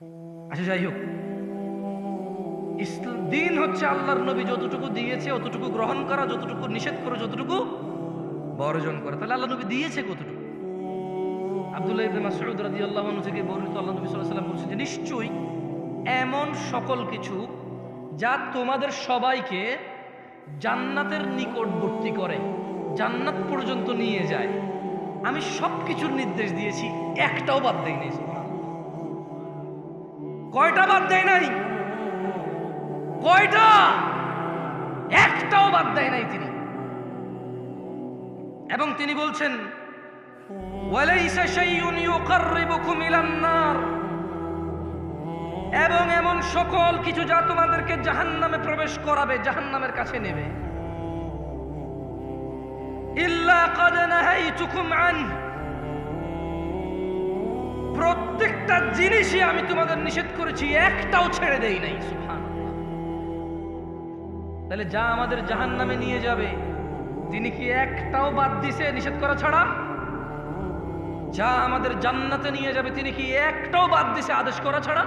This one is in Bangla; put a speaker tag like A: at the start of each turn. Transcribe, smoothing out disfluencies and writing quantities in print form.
A: আচ্ছা, যাই হোক, দিন হচ্ছে আল্লাহর নবী যতটুকু দিয়েছে অতটুকু গ্রহণ করা, যতটুকু নিষেধ করে যতটুকু বর্জন করা। তাহলে আল্লাহ নবী দিয়েছে কতটুকু? আব্দুল্লাহ ইবনে মাসউদ রাদিয়াল্লাহু আনহু থেকে বর্ণিত, আল্লাহ নবী সাল্লাল্লাহু আলাইহি ওয়াসাল্লাম বলেছেন যে নিশ্চয়ই এমন সকল কিছু যা তোমাদের সবাইকে জান্নাতের নিকটবর্তী করে, জান্নাত পর্যন্ত নিয়ে যায়, আমি সব কিছুর নির্দেশ দিয়েছি, একটাও বাদ দেই নাই। কয়টা বাদ দেয় নাই? কয়টা? একটাও বাদ দেয় নাই তিনি। এবং তিনি বলছেন ওয়ালাইসা শাইউন ইউকাররিবুকুম ইলান নার, এবং এমন সকল কিছু যা তোমাদেরকে জাহান্নামে প্রবেশ করাবে, জাহান্নামের কাছে নেবে, ইল্লা ক্বাদ নাহাইতুকুম আনহু, প্রত্যেকটা জিনিসই আমি তোমাদের নিষেধ করেছি, একটাও ছেড়ে দেই নাই। সুবহানাল্লাহ। তাহলে যা আমাদের জাহান্নামে নিয়ে যাবে তিনি কি একটাও বাদ দিছে নিষেধ করা ছাড়া? যা আমাদের জান্নাতে নিয়ে যাবে তিনি কি একটাও বাদ দিছে আদেশ করা ছাড়া?